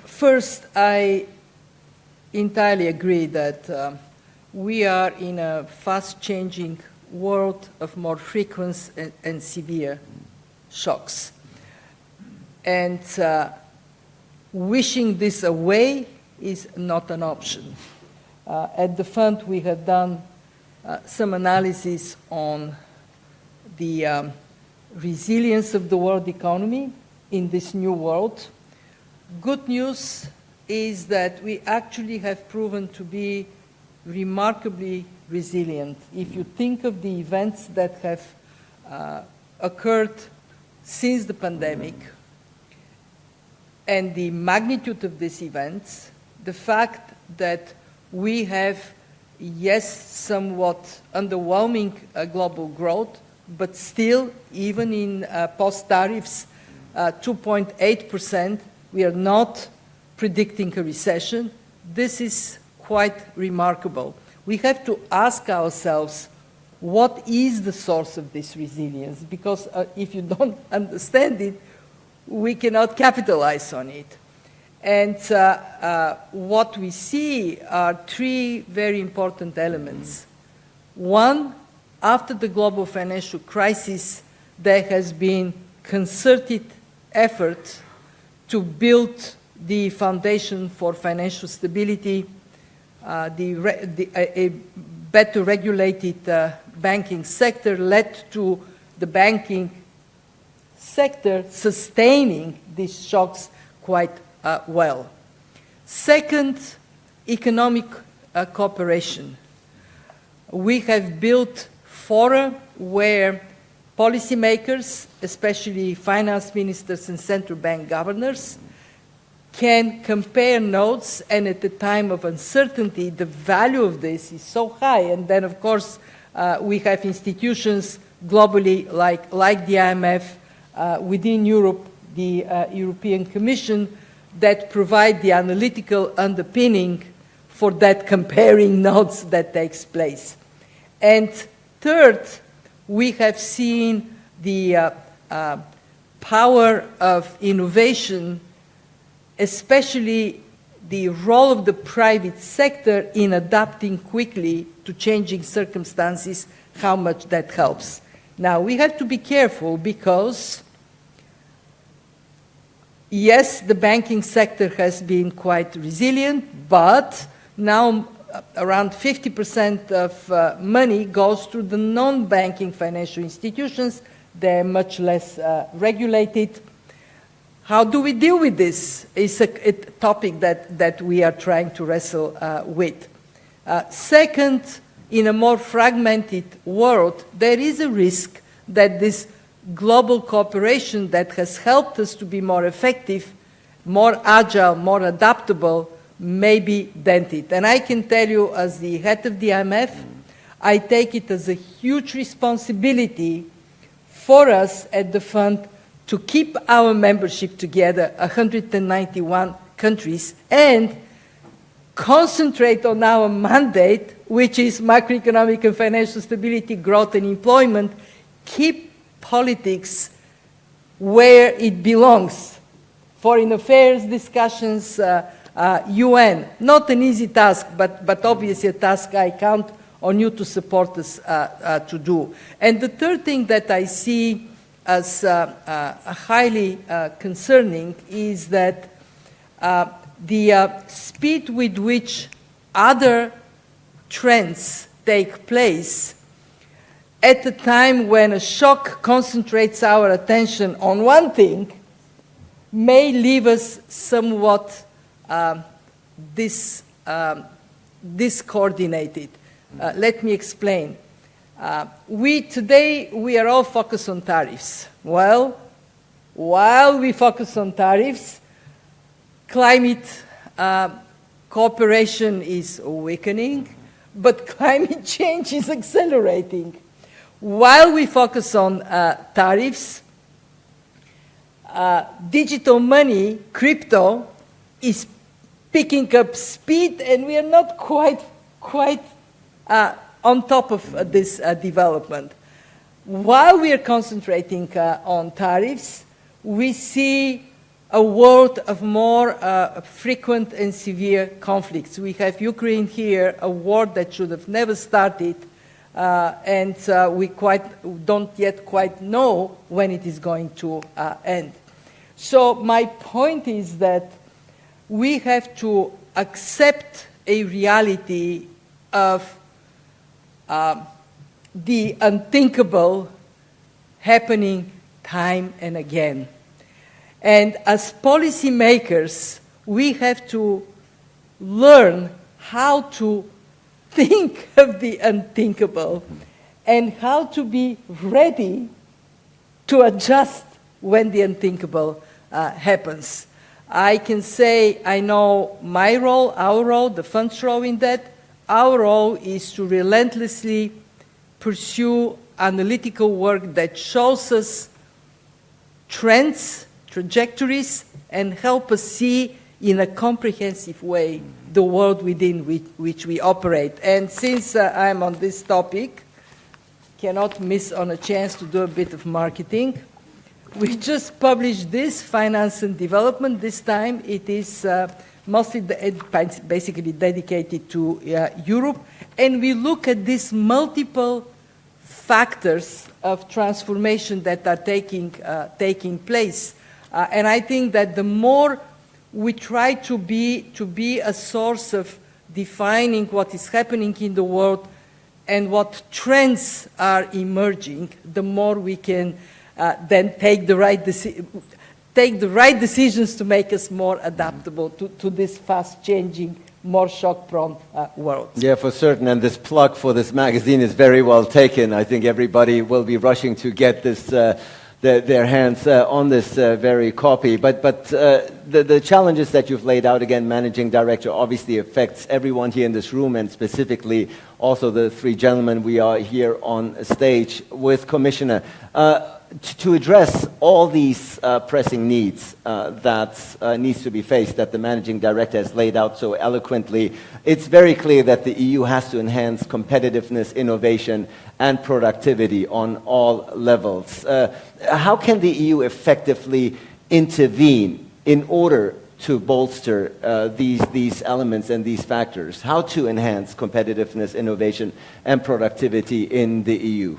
First, I entirely agree that we are in a fast-changing world of more frequent and severe shocks. And wishing this away is not an option. At the fund, we have done some analysis on the resilience of the world economy in this new world. Good news is that we actually have proven to be remarkably resilient. If you think of the events that have occurred since the pandemic and the magnitude of these events, the fact that we have, yes, somewhat underwhelming global growth, but still, even in post-tariffs, 2.8%, we are not predicting a recession. This is quite remarkable. We have to ask ourselves, what is the source of this resilience? Because if you don't understand it, we cannot capitalize on it. And what we see are three very important elements. One, after the global financial crisis, there has been concerted effort to build the foundation for financial stability, a better regulated banking sector led to the banking sector sustaining these shocks quite well. Second, economic cooperation. We have built fora where policymakers, especially finance ministers and central bank governors, can compare notes, and at the time of uncertainty, the value of this is so high. And then, of course, we have institutions globally like the IMF, within Europe, the European Commission, that provide the analytical underpinning for that comparing notes that takes place. And third, we have seen the power of innovation, especially the role of the private sector in adapting quickly to changing circumstances, how much that helps. Now, we have to be careful because, yes, the banking sector has been quite resilient, but now around 50% of money goes through the non-banking financial institutions. They're much less regulated. How do we deal with this? It's a topic that we are trying to wrestle with. Second, in a more fragmented world, there is a risk that this global cooperation that has helped us to be more effective, more agile, more adaptable, may be dented. And I can tell you, as the head of the IMF, I take it as a huge responsibility for us at the fund to keep our membership together, 191 countries, and concentrate on our mandate, which is macroeconomic and financial stability, growth and employment, keep politics where it belongs. Foreign affairs discussions, UN, not an easy task, but obviously a task I count on you to support us to do. And the third thing that I see as highly concerning is that the speed with which other trends take place at a time when a shock concentrates our attention on one thing may leave us somewhat discoordinated. Let me explain. Today we are all focused on tariffs. Well, while we focus on tariffs, climate cooperation is weakening, but climate change is accelerating. While we focus on tariffs, digital money, crypto, is picking up speed, and we are not quite on top of this development. While we are concentrating on tariffs, we see a world of more frequent and severe conflicts. We have Ukraine here, a war that should have never started, and we don't yet quite know when it is going to end. So my point is that we have to accept a reality of the unthinkable happening time and again. And as policymakers, we have to learn how to think of the unthinkable and how to be ready to adjust when the unthinkable happens. I can say I know my role, our role, the fund's role in that. Our role is to relentlessly pursue analytical work that shows us trends, trajectories, and help us see in a comprehensive way the world within which we operate. And since I'm on this topic, cannot miss on a chance to do a bit of marketing. We just published this, Finance and Development. This time it is mostly basically dedicated to Europe. And we look at these multiple factors of transformation that are taking place. And I think that the more we try to be a source of defining what is happening in the world and what trends are emerging, the more we can then take the right decisions to make us more adaptable to this fast-changing, more shock-prone world. Yeah, for certain. And this plug for this magazine is very well taken. I think everybody will be rushing to get this, their hands on this very copy. But the challenges that you've laid out, again, Managing Director, obviously affects everyone here in this room, and specifically also the three gentlemen we are here on stage with. Commissioner, to address all these pressing needs that needs to be faced, that the Managing Director has laid out so eloquently, it's very clear that the EU has to enhance competitiveness, innovation, and productivity on all levels. How can the EU effectively intervene in order to bolster these elements and these factors? How to enhance competitiveness, innovation, and productivity in the EU?